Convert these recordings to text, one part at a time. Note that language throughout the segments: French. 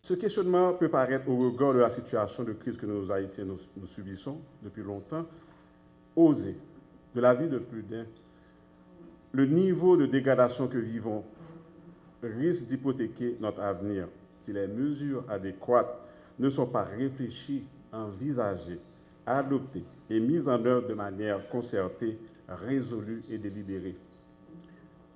Ce questionnement peut paraître au regard de la situation de crise que nous, Haïtiens, nous subissons depuis longtemps, osé, de la vie de plus d'un. Le niveau de dégradation que vivons risque d'hypothéquer notre avenir si les mesures adéquates ne sont pas réfléchies, envisagées, adoptées et mises en œuvre de manière concertée, résolue et délibérée.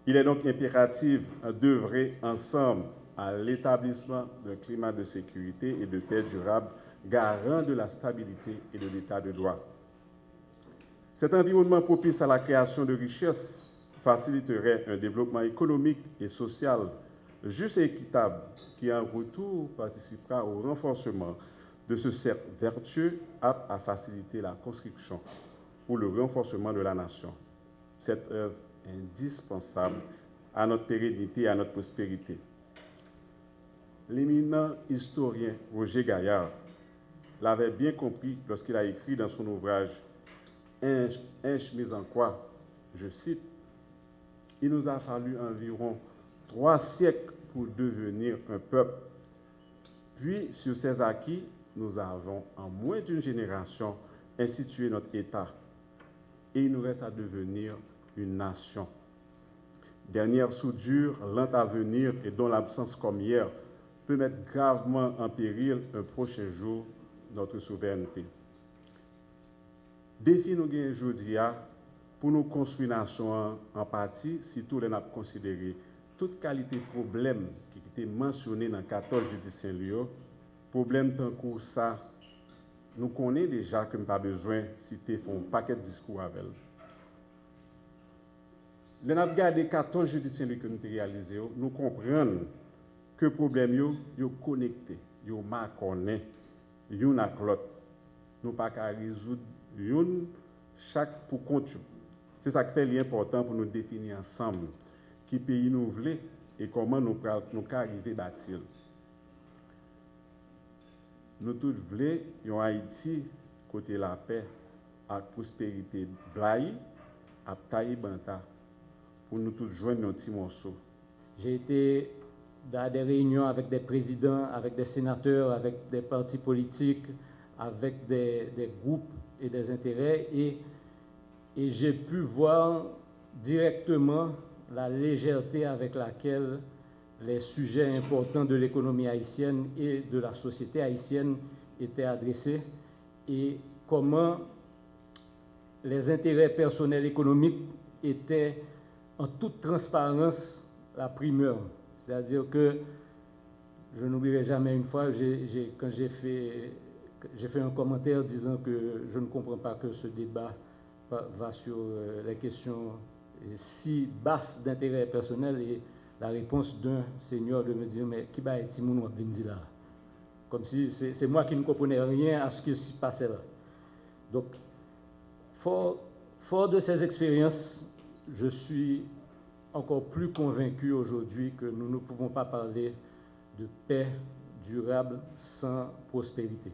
Il est donc impératif d'œuvrer ensemble à l'établissement d'un climat de sécurité et de paix durable, garant de la stabilité et de l'état de droit. Cet environnement propice à la création de richesses faciliterait un développement économique et social juste et équitable qui, en retour, participera au renforcement de ce cercle vertueux apte à faciliter la construction ou le renforcement de la nation. Cette œuvre est indispensable à notre pérennité et à notre prospérité. L'éminent historien Roger Gaillard l'avait bien compris lorsqu'il a écrit dans son ouvrage Un chemise en quoi, je cite, « Il nous a fallu environ 3 siècles pour devenir un peuple. Puis, sur ces acquis, nous avons, en moins d'une génération, institué notre État. Et il nous reste à devenir une nation. Dernière soudure, lente à venir et dont l'absence comme hier peut mettre gravement en péril un prochain jour notre souveraineté. Défi nous gagnons aujourd'hui pour nous construire une nation en partie, si tout le monde a considéré toute qualité de problème qui était mentionné dans 14 judiciaires, problème tant que ça, nous connaissons déjà que nous n'avons pas besoin de citer un paquet de discours avec elle. Nous avons regardé 14 judiciaires que nous avons réalisés, nous comprenons que les problèmes sont connectés, sont marqués, l'un avec l'autre. Nous ne pouvons pas résoudre chaque pour compte. C'est ça qui fait l'important pour nous définir ensemble qui pays nous voulons et comment nous pouvons arriver à bâtir. Nous tous voulons un Haïti côté la paix et la prospérité blaye à taille banta pour nous tous joindre nos petits morceaux. J'ai été dans des réunions avec des présidents, avec des sénateurs, avec des partis politiques, avec des groupes et des intérêts et j'ai pu voir directement la légèreté avec laquelle les sujets importants de l'économie haïtienne et de la société haïtienne étaient adressés et comment les intérêts personnels économiques étaient en toute transparence la primeur. C'est-à-dire que je n'oublierai jamais une fois, quand j'ai fait un commentaire disant que je ne comprends pas que ce débat va sur les questions si basses d'intérêt personnel et la réponse d'un seigneur de me dire mais qui va être Timoun ou là, comme si c'est moi qui ne comprenais rien à ce qui se passait là. Donc, fort de ces expériences, je suis encore plus convaincu aujourd'hui que nous ne pouvons pas parler de paix durable sans prospérité.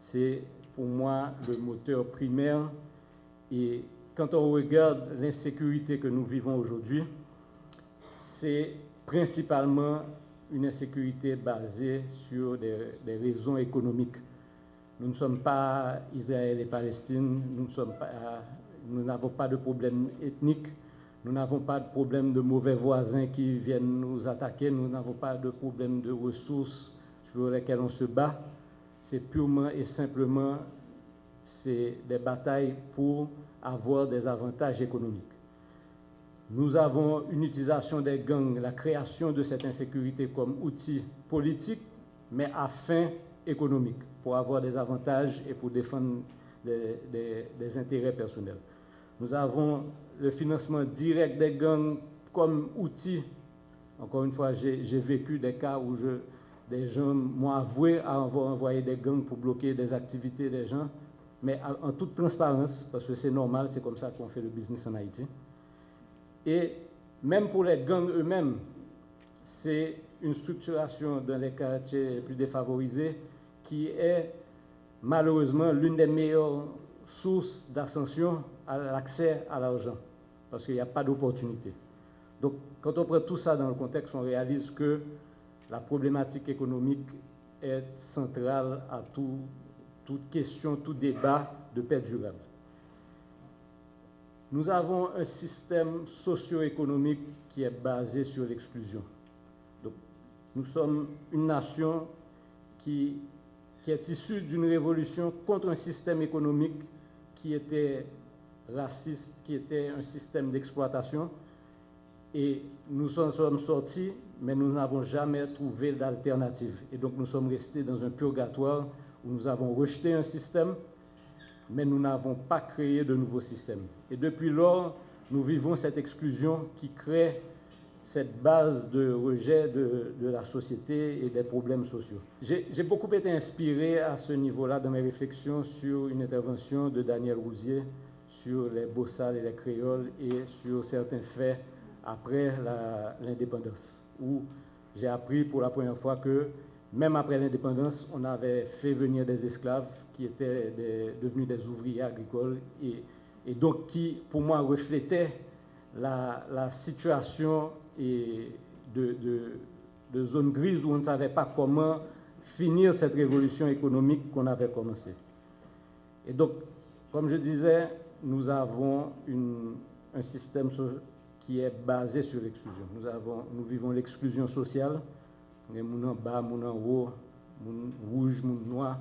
C'est pour moi le moteur primaire. Et quand on regarde l'insécurité que nous vivons aujourd'hui, c'est principalement une insécurité basée sur des raisons économiques. Nous ne sommes pas Israël et Palestine, nous n'avons pas de problème ethnique, nous n'avons pas de problème de mauvais voisins qui viennent nous attaquer, nous n'avons pas de problème de ressources sur lesquelles on se bat. C'est purement et simplement des batailles pour avoir des avantages économiques. Nous avons une utilisation des gangs, la création de cette insécurité comme outil politique, mais à fin économique, pour avoir des avantages et pour défendre des intérêts personnels. Nous avons le financement direct des gangs comme outil. Encore une fois, j'ai vécu des cas où des gens m'ont avoué avoir envoyé des gangs pour bloquer des activités des gens, mais en toute transparence, parce que c'est normal, c'est comme ça qu'on fait le business en Haïti. Et même pour les gangs eux-mêmes, c'est une structuration dans les quartiers les plus défavorisés qui est malheureusement l'une des meilleures sources d'ascension à l'accès à l'argent, parce qu'il n'y a pas d'opportunité. Donc, quand on prend tout ça dans le contexte, on réalise que la problématique économique est central à toute question, tout débat de paix durable. Nous avons un système socio-économique qui est basé sur l'exclusion. Donc, nous sommes une nation qui est issue d'une révolution contre un système économique qui était raciste, qui était un système d'exploitation. Et nous en sommes sortis, mais nous n'avons jamais trouvé d'alternative. Et donc nous sommes restés dans un purgatoire où nous avons rejeté un système, mais nous n'avons pas créé de nouveaux systèmes. Et depuis lors, nous vivons cette exclusion qui crée cette base de rejet de la société et des problèmes sociaux. J'ai beaucoup été inspiré à ce niveau-là dans mes réflexions sur une intervention de Daniel Rouzier sur les Bossales et les Créoles et sur certains faits après l'indépendance, où j'ai appris pour la première fois que même après l'indépendance, on avait fait venir des esclaves qui étaient devenus des ouvriers agricoles et donc qui, pour moi, reflétaient la situation de zone grise où on ne savait pas comment finir cette révolution économique qu'on avait commencée. Et donc, comme je disais, nous avons un système qui est basé sur l'exclusion. Nous vivons l'exclusion sociale, les gens en bas, les gens en haut, les gens rouges, les gens noirs.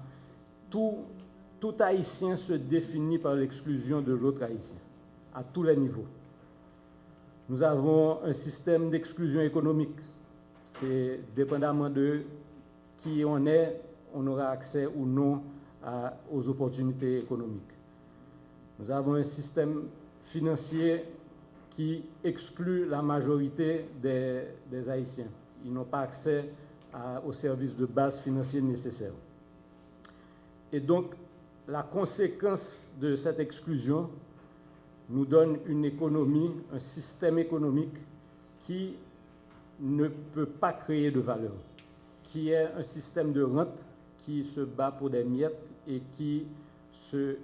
Tout Haïtien se définit par l'exclusion de l'autre Haïtien, à tous les niveaux. Nous avons un système d'exclusion économique. C'est dépendamment de qui on est, on aura accès ou non aux opportunités économiques. Nous avons un système financier qui exclut la majorité des Haïtiens. Ils n'ont pas accès aux services de base financiers nécessaires. Et donc, la conséquence de cette exclusion nous donne une économie, un système économique qui ne peut pas créer de valeur, qui est un système de rente qui se bat pour des miettes et qui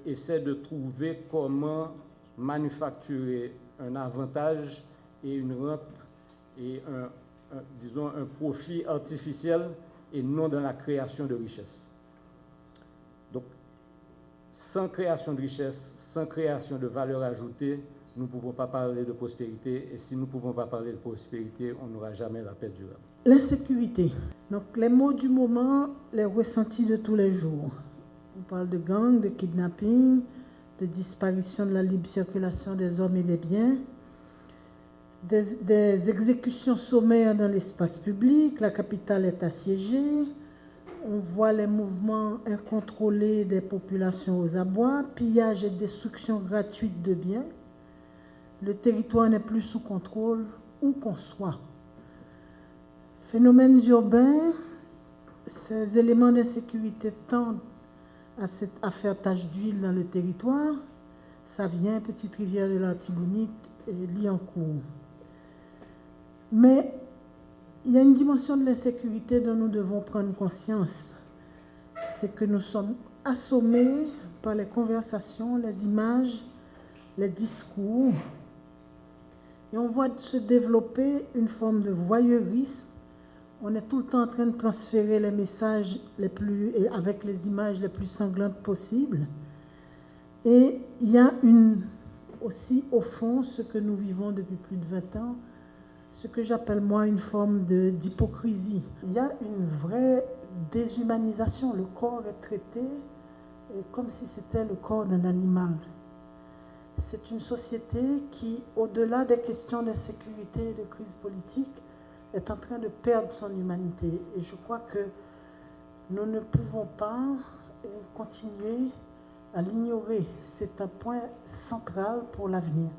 essaie de trouver comment manufacturer un avantage et une rente et disons un profit artificiel et non dans la création de richesse. Donc, sans création de richesse, sans création de valeur ajoutée, nous ne pouvons pas parler de prospérité. Et si nous ne pouvons pas parler de prospérité, on n'aura jamais la paix durable. L'insécurité. Donc, les mots du moment, les ressentis de tous les jours. On parle de gangs, de kidnapping, de disparition de la libre circulation des hommes et des biens, des exécutions sommaires dans l'espace public, la capitale est assiégée, on voit les mouvements incontrôlés des populations aux abois, pillage et destruction gratuite de biens. Le territoire n'est plus sous contrôle où qu'on soit. Phénomènes urbains, ces éléments d'insécurité tendent à faire tache d'huile dans le territoire. Ça vient, Petite Rivière de l'Artibonite et Liancourt. Mais il y a une dimension de l'insécurité dont nous devons prendre conscience. C'est que nous sommes assommés par les conversations, les images, les discours. Et on voit se développer une forme de voyeurisme. On est tout le temps en train de transférer les messages avec les images les plus sanglantes possibles. Et il y a aussi au fond ce que nous vivons depuis plus de 20 ans, ce que j'appelle moi une forme d'hypocrisie. Il y a une vraie déshumanisation. Le corps est traité comme si c'était le corps d'un animal. C'est une société qui, au-delà des questions d'insécurité et de crise politique, est en train de perdre son humanité. Et je crois que nous ne pouvons pas continuer à l'ignorer. C'est un point central pour l'avenir.